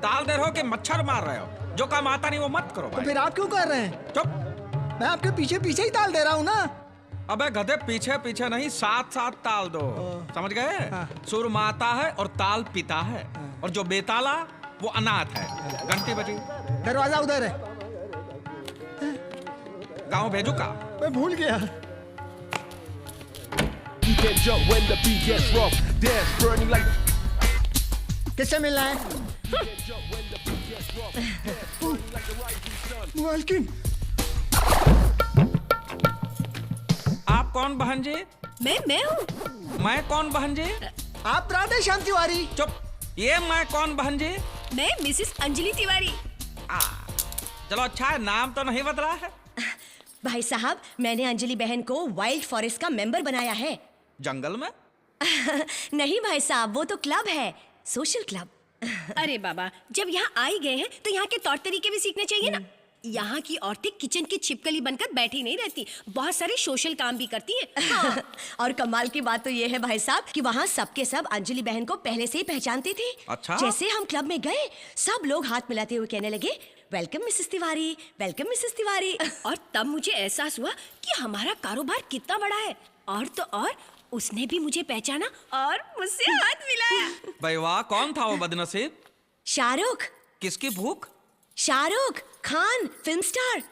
ताल दे रहे हो कि मच्छर मार रहे हो? जो काम आता नहीं वो मत करो तो भाई। फिर आप क्यों कर रहे हैं? चुप। मैं आपके पीछे पीछे ही ताल दे रहा हूँ ना। अबे गधे, पीछे पीछे नहीं, साथ साथ ताल दो। समझ गए? हाँ। सुर माता है और ताल पिता है, और जो बेताला वो अनाथ है। घंटी बजी। दरवाजा उधर है। गाँव भेजू का? मैं भूल गया। You can jump when the beat gets rough. Dance burning like. किससे मिलना है? मालकिन। आप कौन बहन जी? मैं हूँ। मैं कौन बहन जी? आप राधे श्याम तिवारी। चुप। ये मैं कौन बहन जी? मैं मिसेस अंजलि तिवारी। चलो अच्छा है, नाम तो नहीं बदला है। भाई साहब, मैंने अंजलि बहन को वाइल्ड फॉरेस्ट का मेंबर बनाया है। जंगल में? नहीं भाई साहब, वो तो क्लब है, सोशल क्लब। अरे बाबा, जब यहाँ आ ही गए हैं तो यहाँ के तौर तरीके भी सीखने चाहिए ना। यहाँ की औरतें किचन की छिपकली बनकर बैठी नहीं रहती, बहुत सारे सोशल काम भी करती हैं। हाँ। और कमाल की बात तो ये है भाई साहब कि वहाँ सबके सब अंजलि बहन को पहले से ही पहचानते थे। अच्छा? जैसे हम क्लब में गए, सब लोग हाथ मिलाते हुए कहने लगे, welcome Mrs Tiwari, welcome Mrs Tiwari. और तब मुझे एहसास हुआ कि हमारा कारोबार कितना बड़ा है। और तो और उसने भी मुझे पहचाना और मुझसे हाथ मिलाया। भाई वाह, कौन था वो बदनसीब? शाहरुख। किसकी भूख? Shahrukh Khan, film star.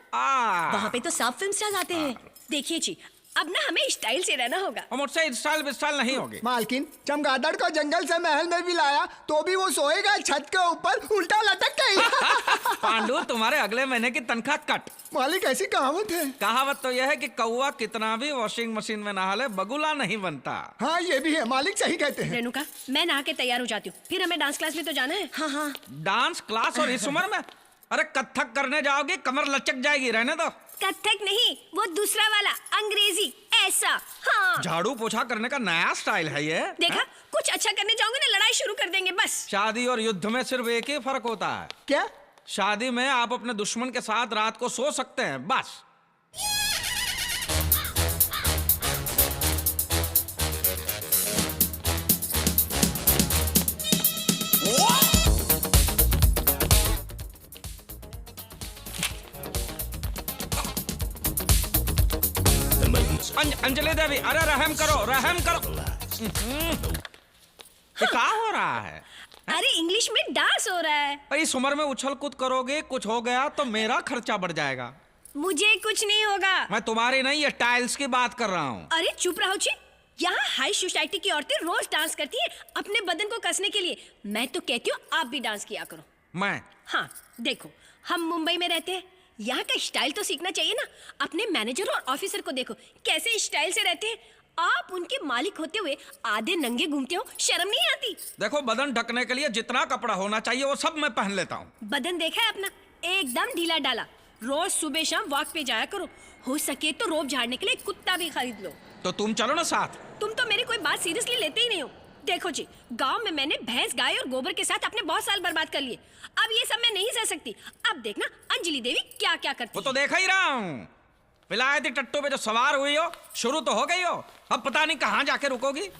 वहाँ पे तो सब फिल्म स्टार आते हैं। देखिए जी, अब ना हमें स्टाइल से रहना होगा। और मुझसे स्टाइल विस्टाइल नहीं होगी। मालकिन, चमगादड़ को जंगल से महल में भी लाया तो भी वो सोएगा छत के ऊपर उल्टा लटक के। पांडु, तुम्हारे अगले महीने की तनख्वाह कट। मालिक, ऐसी कहावत है। कहावत तो यह है कि कौवा कितना भी वॉशिंग मशीन में नहा ले, बगुला नहीं बनता। हाँ, ये भी है, मालिक सही कहते हैं। रेणुका, मैं नहा के तैयार हो जाती हूँ, फिर हमें डांस क्लास में तो जाना है। हाँ हाँ। डांस क्लास और इस उम्र में? अरे कथक करने जाओगी, कमर लचक जाएगी, रहने दो। कथक नहीं, वो दूसरा वाला, अंग्रेजी, ऐसा। हाँ। झाड़ू पोछा करने का नया स्टाइल है ये। देखा, कुछ अच्छा करने जाओगे ना, लड़ाई शुरू कर देंगे बस। शादी और युद्ध में सिर्फ एक ही फर्क होता है। क्या? शादी में आप अपने दुश्मन के साथ रात को सो सकते हैं, बस। अंजलि देवी, अरे रहम करो, रहम करो। ये क्या हो रहा है? अरे इंग्लिश में डांस हो रहा है। इस उम्र में उछल कूद करोगे, कुछ हो गया तो मेरा खर्चा बढ़ जाएगा। मुझे कुछ नहीं होगा। मैं तुम्हारी नहीं, ये टाइल्स की बात कर रहा हूँ। अरे चुप रहो जी। यहाँ हाई सोसाइटी की औरतें रोज डांस करती हैं अपने बदन को कसने के लिए। मैं तो कहती हूँ आप भी डांस किया करो। मैं? हाँ, देखो, हम मुंबई में रहते हैं, यहाँ का स्टाइल तो सीखना चाहिए ना। अपने मैनेजर और ऑफिसर को देखो कैसे स्टाइल से रहते हैं। आप उनके मालिक होते हुए आधे नंगे घूमते हो, शर्म नहीं आती? देखो, बदन ढकने के लिए जितना कपड़ा होना चाहिए वो सब मैं पहन लेता हूँ। बदन देखा है अपना, एकदम ढीला डाला। रोज सुबह शाम वॉक पे जाया करो, हो सके तो रोब झाड़ने के लिए कुत्ता भी खरीद लो। तो तुम चलो ना साथ। तुम तो मेरी कोई बात सीरियसली लेते ही नहीं हो। देखो जी, गांव में मैंने भैंस, गाय और गोबर के साथ अपने बहुत साल बर्बाद कर लिए। अब ये सब मैं नहीं सह सकती। अब देखना अंजलि देवी क्या क्या करती वो तो देखा ही रहा हूँ। विलायती टट्टू पे जो सवार हुई हो, शुरू तो हो गई हो, अब पता नहीं कहाँ जाके रुकोगी।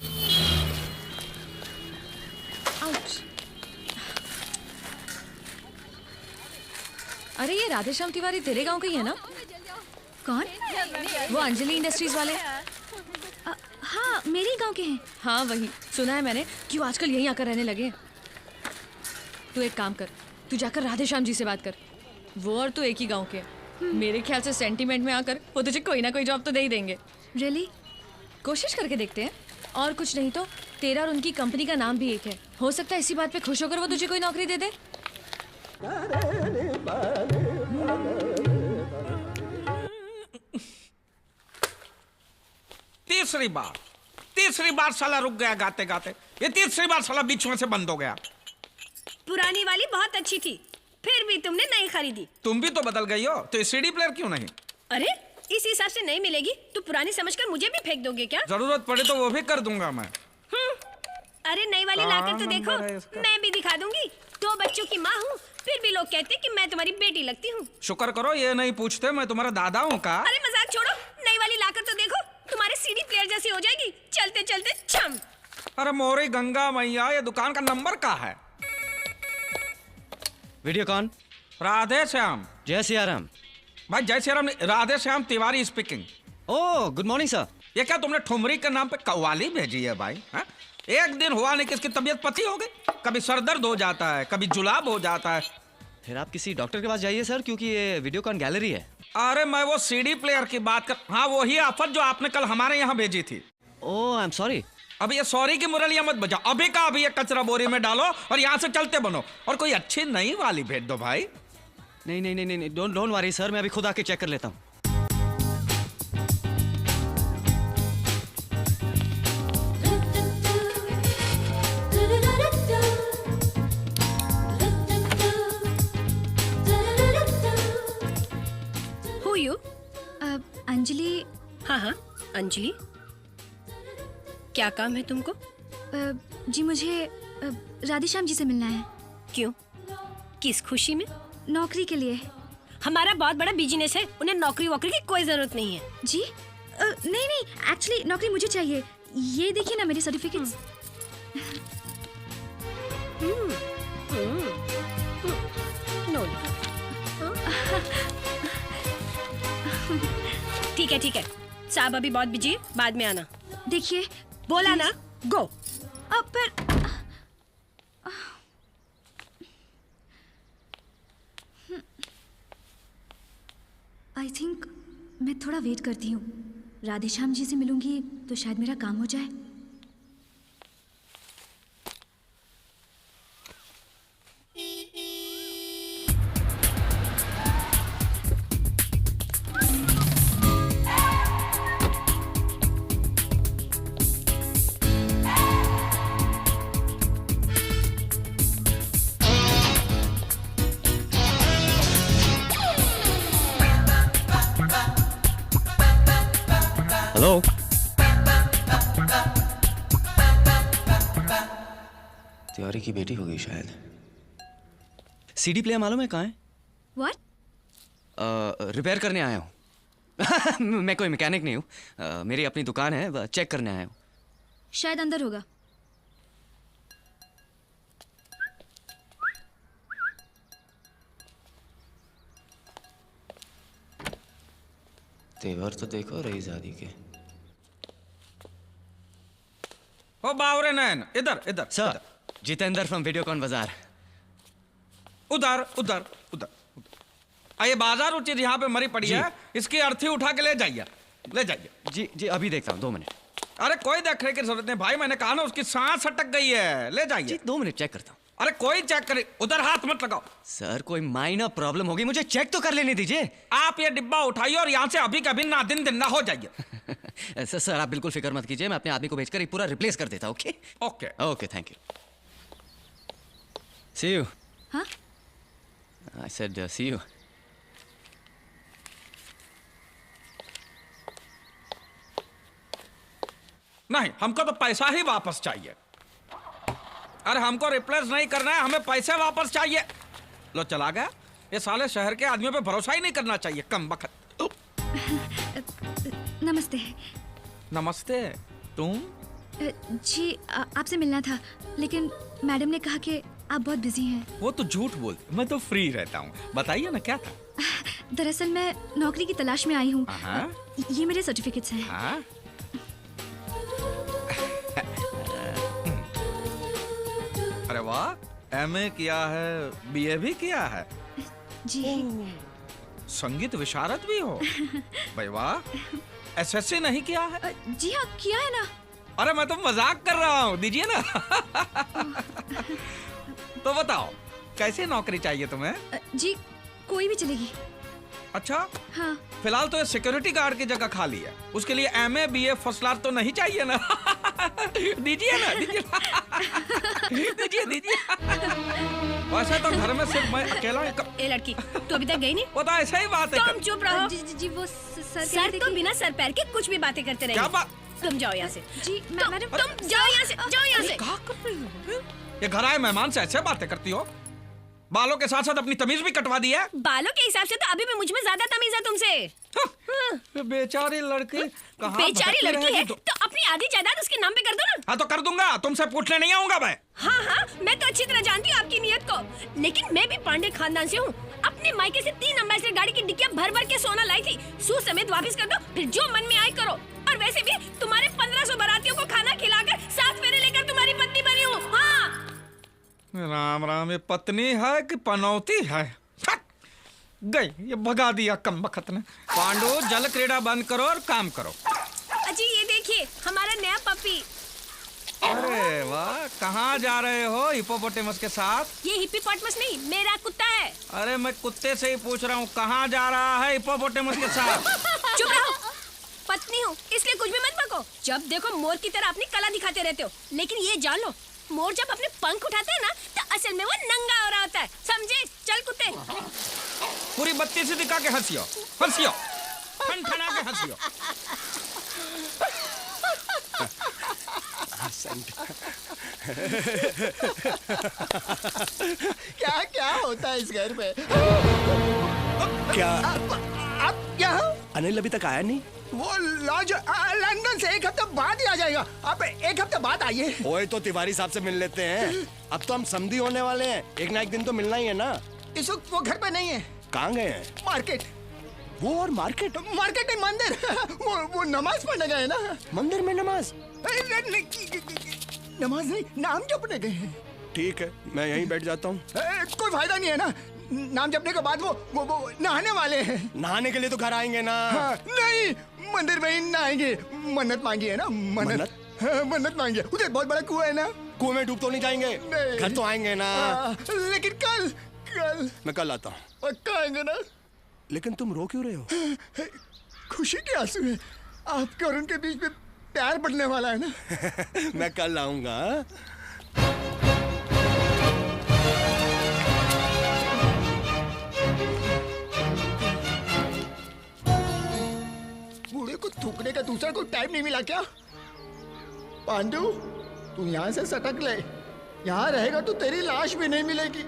अरे ये राधेश्याम तिवारी तेरे गांव का ही है ना? कौन? वो अंजलि इंडस्ट्रीज वाले। हाँ, मेरे गांव के हैं। हाँ वही, सुना है मैंने कि वो आजकल यहीं आकर रहने लगे। तू एक काम कर, तू जाकर राधेश्याम जी से बात कर। वो और तू एक ही गांव के। मेरे ख्याल से सेंटीमेंट में आकर वो तुझे कोई ना कोई जॉब तो दे ही देंगे। रियली? कोशिश करके देखते हैं, और कुछ नहीं तो तेरा और उनकी कंपनी का नाम भी एक है। हो सकता है इसी बात पे खुश होकर वो तुझे कोई नौकरी दे दे। तीसरी बार साला रुक गया गाते गाते। ये तीसरी बार साला बीच में से बंद हो गया। पुरानी वाली बहुत अच्छी थी, फिर भी तुमने नहीं खरीदी। तुम भी तो बदल गई हो, तो सीडी प्लेयर क्यों नहीं? अरे इस हिसाब से नहीं मिलेगी तो पुरानी समझकर मुझे भी फेंक दोगे क्या? जरूरत पड़े तो वो भी कर दूंगा मैं। अरे नई वाली लाकर तो देखो, मैं भी दिखा दूंगी। 2 बच्चों की माँ हूँ, फिर भी लोग कहते हैं कि मैं तुम्हारी बेटी लगती हूँ। शुक्र करो ये नहीं पूछते मैं तुम्हारा दादा हूँ का। अरे मजाक छोड़ो, नई वाली लाकर तो देखो, तुम्हारे सीडी प्लेयर जैसी हो जाएगी, चलते चलते छम। अरे मोरी गंगा मैया, ये दुकान का नंबर का है? वीडियोकॉन। राधे श्याम। जय सिया राम। भाई जय श्री राम नहीं, Radhe Shyam Tiwari speaking. Oh good morning sir. ये क्या तुमने ठुमरी के नाम पे कव्वाली भेजी है भाई? हा? एक दिन हुआ नहीं कि इसकी तबीयत पतली हो गई, कभी सर दर्द हो जाता है, कभी जुलाब हो जाता है। फिर आप किसी डॉक्टर के पास जाइए सर, क्योंकि ये वीडियोकॉन गैलरी है। अरे मैं वो सीडी प्लेयर की बात कर, हाँ वही आफत जो आपने कल हमारे यहाँ भेजी थी। ओह आई एम सॉरी। अभी ये सॉरी की मुरलिया मत बजाओ, अभी का अभी ये कचरा बोरी में डालो और यहाँ से चलते बनो, और कोई अच्छी नई वाली भेज दो भाई। नहीं नहीं नहीं नहीं, डोंट वरी सर, मैं अभी खुद आके चेक कर लेता हूँ। Who you? अंजलि। हाँ हाँ अंजलि, क्या काम है तुमको? जी मुझे राधेश्याम जी से मिलना है। क्यों, किस खुशी में? नौकरी के लिए। हमारा बहुत बड़ा बिजनेस है, उन्हें नौकरी वोकरी की कोई जरूरत नहीं है। जी नहीं नहीं, एक्चुअली नौकरी मुझे चाहिए। ये देखिए ना मेरे सर्टिफिकेट्स। नो ठीक है ठीक है, साहब अभी बहुत बिजी है, बाद में आना। देखिए बोला ना, गो। अब पर आई थिंक मैं थोड़ा वेट करती हूँ। राधेश्याम जी से मिलूंगी तो शायद मेरा काम हो जाए। हेलो। तिवारी की बेटी होगी शायद। सीडी प्लेयर मालूम है कहाँ है? व्हाट? रिपेयर करने आया हूँ। मैं कोई मैकेनिक नहीं हूँ, मेरी अपनी दुकान है, चेक करने आया हूँ। शायद अंदर होगा। तेवर तो देखो रईजादी के। ओ बावरे नैन, इधर इधर सर, जितेंद्र फ्रॉम वीडियोकॉन बाजार। उधर उधर उधर। ये बाजार उचित यहाँ पे मरी पड़ी है, इसकी अर्थी उठा के ले जाइए, ले जाइए। जी जी अभी देखता हूँ, 2 मिनट। अरे कोई देखने की जरूरत नहीं भाई, मैंने कहा ना उसकी सांस अटक गई है, ले जी जाइए। 2 मिनट चेक करता हूँ। अरे कोई चेक करे, उधर हाथ मत लगाओ। सर कोई माइनर प्रॉब्लम होगी, मुझे चेक तो कर लेने दीजिए। आप ये डिब्बा उठाइए और यहाँ से अभी कभी ना दिन ना हो जाइए। सर आप बिल्कुल फिक्र मत कीजिए, मैं अपने आदमी को भेजकर ये पूरा रिप्लेस कर देता हूँ। Okay okay okay, thank you. See you. हाँ? I said see you. नहीं, हमको तो पैसा ही वापस चाहिए। अरे हमको रिप्लेस नहीं करना है, हमें पैसे वापस चाहिए। लो चला गया। ये साले शहर के आदमियों पे भरोसा ही नहीं करना चाहिए, कम बखत। नमस्ते। नमस्ते। तुम? जी आपसे मिलना था, लेकिन मैडम ने कहा कि आप बहुत बिजी हैं। वो तो झूठ बोलती, मैं तो फ्री रहता हूँ। बताइए ना क्या था? दरअसल मैं नौकरी की तलाश में आई हूँ। हाँ? ये मेरे सर्टिफिकेट्स हैं। हाँ? अरे वाह, एमए किया है, बीए भी किया है, जी। संगीत विशारद भी हो। भाई वाह, एसएससी नहीं किया है? जी हाँ किया है ना। अरे मैं तो मजाक कर रहा हूँ, दीजिए ना। तो बताओ कैसी नौकरी चाहिए तुम्हें? जी कोई भी चलेगी। अच्छा, हाँ। फिलहाल तो ये सिक्योरिटी गार्ड की जगह खाली है, उसके लिए एमए बीए फर्स्ट क्लास तो नहीं चाहिए ना? दीजिए ना, दीजिए। दीजिए दीजिए। वैसे तो घर में सिर्फ मैं अकेला ही ए लड़की, तू अभी तक गई नहीं? वो तो ऐसा ही बात है। तुम चुप रहो। जी वो सर सर तो बिना सर पैर के कुछ भी बातें करते क्या रहेंगे। बात? तुम जाओ यहाँ से। जी मैडम तुम जाओ यहाँ से, जाओ यहाँ से। क्या कर रही हो? ये घर आए मेहमान से ऐसे बातें करती हो? बालों के साथ साथ अपनी तमीज भी कटवा दी है। बालों के हिसाब से तो अभी भी मुझ में ज्यादा तमीज है तुमसे। ये बेचारी लड़की कहाँ बेचारी भटकी लड़की है रहेगी तो अपनी आधी जायदाद उसके नाम पे कर दो ना। हाँ तो कर दूंगा, तुमसे पूछने नहीं आऊंगा मैं। हाँ, मैं तो अच्छी तरह जानती हूँ आपकी नीयत को, लेकिन मैं भी पांडे खानदान से हूँ। अपने मायके से 3 अम्बेसडर गाड़ी की डिक्कियां भर भर के सोना लाई थी। सूद समेत वापस कर दो, फिर जो मन में आए करो। और वैसे भी तुम्हारे 1500 बारातियों को खाना खिलाकर 7 फेरे लेकर तुम्हारी पत्नी बनी हूँ। हाँ। राम राम, ये पत्नी है कि पनौती है? हट! गई, ये भगा दिया कमबख्त ने। पांडु, जल क्रीड़ा बंद करो और काम करो। अजी ये देखिए हमारा नया पपी। अरे वाह, कहाँ जा रहे हो हिप्पोपोटेमस के साथ? ये हिप्पोपोटेमस नहीं, मेरा कुत्ता है। अरे मैं कुत्ते से ही पूछ रहा हूँ, कहाँ जा रहा है हिप्पोपोटेमस के साथ? चुप रहो, पत्नी हूँ इसलिए कुछ भी मत बको। जब देखो मोर की तरह अपनी कला दिखाते रहते हो, लेकिन ये जान लो मोर जब अपने पंख उठाता है ना तो असल में वो नंगा हो रहा होता है, समझे? चल कुत्ते। पूरी बत्ती से दिखा के हंसियो, हंसियो, ठन-ठना के हंसियो। क्या क्या होता है इस घर में? क्या आप यहाँ? अनिल अभी तक आया नहीं? वो लॉज लंदन से 1 हफ्ते बाद ही आ जाएगा। आप 1 हफ्ते बाद आइए। ओए तो तिवारी साहब से मिल लेते हैं। अब तो हम समधी होने वाले हैं, एक ना एक दिन तो मिलना ही है ना। इस वक्त वो घर पे नहीं है, कहाँ गए हैं? मार्केट। वो और मार्केट? मार्केट में मंदिर। वो नमाज पढ़ने गए ना। मंदिर में नमाज? नमाज नहीं, नाम जपने गए हैं। ठीक है, मैं यहीं बैठ जाता हूँ। कोई फायदा नहीं है ना, नाम जपने के बाद वो नहाने वाले हैं। नहाने के लिए तो घर आएंगे ना। हाँ, नहीं, मंदिर में ही नहाएंगे। मन्नत मांगी है ना, मन्नत। हाँ, मन्नत मांगी है। उधर बहुत बड़ा कुआं है ना। कुएं में डूब तो नहीं जाएंगे? नहीं। घर तो आएंगे ना। लेकिन कल मैं कल आता हूँ। पक्का आएंगे ना। लेकिन तुम रो क्यों रहे हो? खुशी के आंसू है, आपके और उनके बीच में प्यार बढ़ने वाला है ना। मैं कल आऊंगा। बूढ़े को थूकने का दूसरा कोई टाइम नहीं मिला क्या? पांडु, तू यहाँ से सटक ले, यहाँ रहेगा तो तेरी लाश भी नहीं मिलेगी।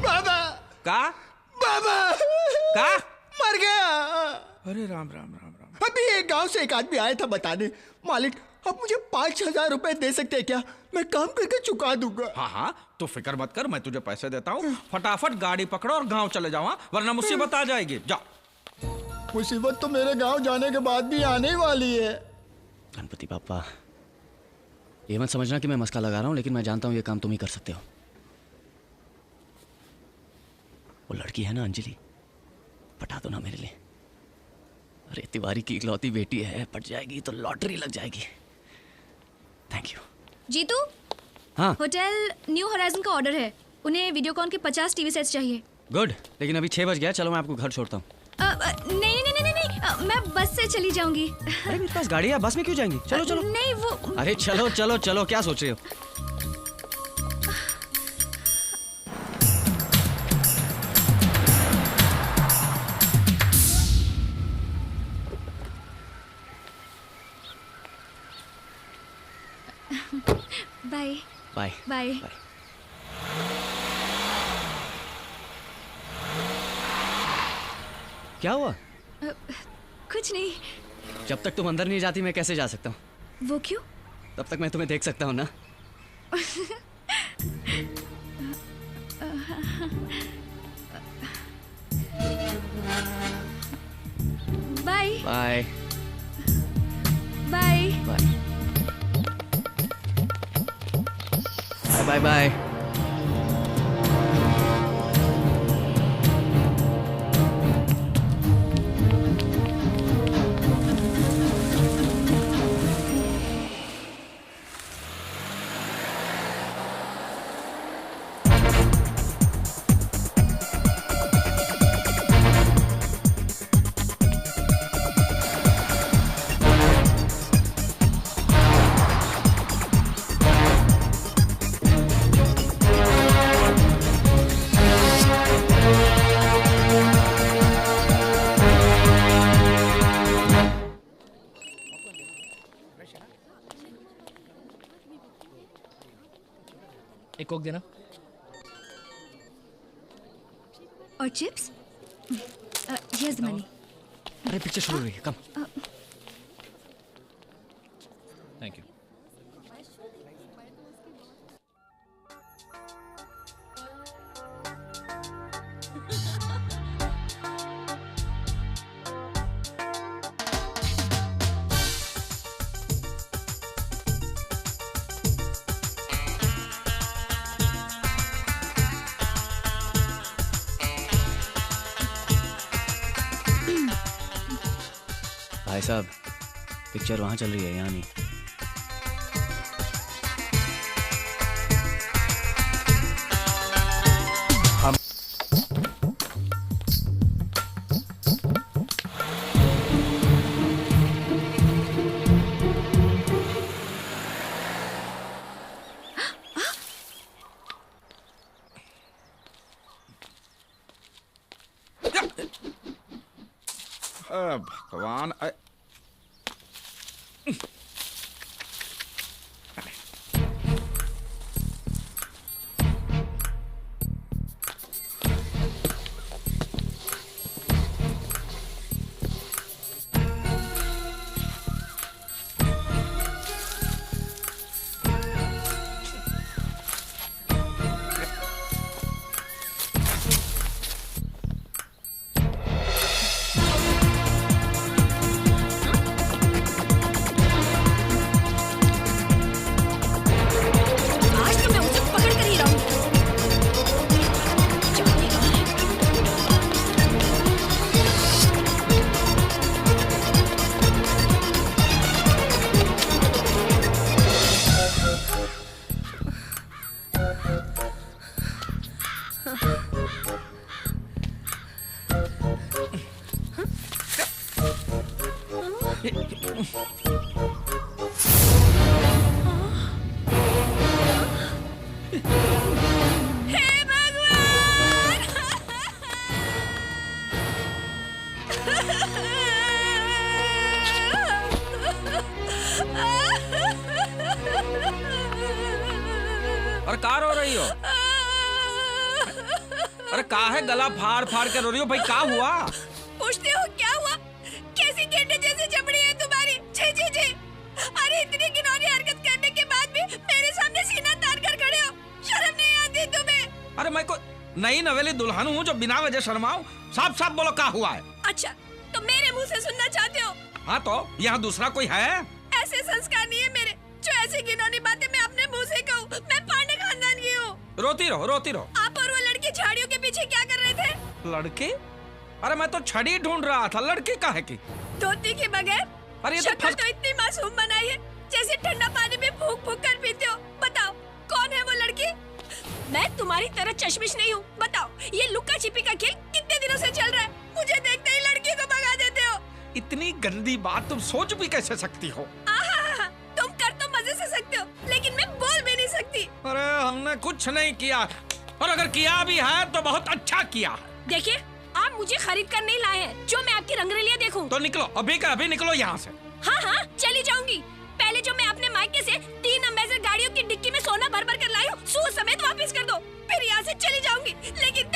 बाबा, का? बाबा, का? मर गया। अरे राम राम राम राम। अभी एक गांव से एक आदमी आया था बताने, मालिक आप मुझे 5000 रुपए दे सकते हैं क्या? मैं काम करके चुका दूंगा। हाँ हाँ, तो फिक्र मत कर, मैं तुझे पैसे देता हूँ। फटाफट गाड़ी पकड़ो और गांव चले जाओ, वरना मुसीबत आ जाएगी। जाओ। मुसीबत तो मेरे गांव जाने के बाद भी आने वाली है। गणपति पापा, ये मत समझना कि मैं मस्का लगा रहा हूँ, लेकिन मैं जानता हूँ ये काम तुम ही कर सकते हो। वो लड़की है ना अंजलि, पटा दो ना मेरे लिए। अरे तिवारी की इकलौती बेटी है, पट जाएगी तो लॉटरी लग जाएगी। Thank you. जीतू, हाँ होटल न्यू होराइजन का ऑर्डर है। उन्हें वीडियोकॉन के 50 टीवी सेट्स चाहिए। गुड, लेकिन अभी 6 बज गया, चलो मैं आपको घर छोड़ता हूँ। नहीं नहीं नहीं नहीं, मैं बस से चली जाऊंगी। अरे मेरे पास गाड़ी है, बस में क्यों जाएंगी? चलो चलो। नहीं वो, अरे चलो चलो चलो, क्या सोच रहे हो? Bye bye bye. क्या हुआ? कुछ नहीं। जब तक तुम अंदर नहीं जाती मैं कैसे जा सकता हूँ? वो क्यों? तब तक मैं तुम्हें देख सकता हूँ ना। Bye bye bye bye bye bye. Coke देना। और चिप्स? Here's the money. अरे पिक्चर शुरू हो रही है, कम। Thank you. भाई साहब, पिक्चर वहाँ चल रही है, यहाँ नहीं। भगवान। आज तो मैं उसे पकड़ कर ही रहूंगी। हे भगवान! अरे कहाँ रो रही हो? अरे कहाँ है गला फाड़ फाड़ के रो रही हो भाई? क्या हुआ? पूछते हो क्या हुआ? कैसी गेंडे जैसी चमड़ी है तुम्हारी? छी छी छी! अरे इतनी घिनौनी हरकत करने के बाद भी मेरे सामने सीना तान कर खड़े हो। शर्म नहीं आती तुम्हें? अरे मैं कोई नई नवेली दुल्हन हूँ जो बिना वजह शर्माऊं? साफ साफ बोलो क्या हुआ है? अच्छा, तो मेरे मुंह से सुनना चाहते हो? हाँ तो यहाँ दूसरा कोई है? ऐसे संस्कार नहीं है मेरे जो ऐसी घिनौनी बातें मैं अपने मुंह से कहूँ। मैं पांडे खानदान की हूँ। रोती रहो रोती रहो। आप और वो लड़की झाड़ियों के पीछे क्या कर रहे थे? लड़की? अरे मैं तो छड़ी ढूंढ रहा था, लड़की काहे की? धोती के बगैर? अरे ये तो शक्ल तो इतनी मासूम बनाई है जैसे ठंडा पानी में फूंक फूंक कर पीते हो। बताओ कौन है वो लड़की? मैं तुम्हारी तरह चश्मिश नहीं हूँ। बताओ ये लुक्का छिपी का खेल कितने दिनों से चल रहा है? मुझे देखते ही लड़की को भगा देते हो। इतनी गंदी बात तुम सोच भी कैसे सकती हो? आहा, तुम कर तो मजे से सकते हो लेकिन मैं बोल भी नहीं सकती। अरे हमने कुछ नहीं किया, और अगर किया भी है तो बहुत अच्छा किया है। देखिए आप मुझे खरीद कर नहीं लाए हैं जो मैं आपकी रंगरेलियां देखूं। तो निकलो, अभी का अभी निकलो यहाँ से। हाँ हाँ चली जाऊंगी। पहले जो मैं अपने मायके से 3 अम्बेसडर गाड़ियों की डिक्की में सोना भर भर कर लाई हूँ सूद समेत वापस कर दो, फिर यहाँ से चली जाऊंगी। लेकिन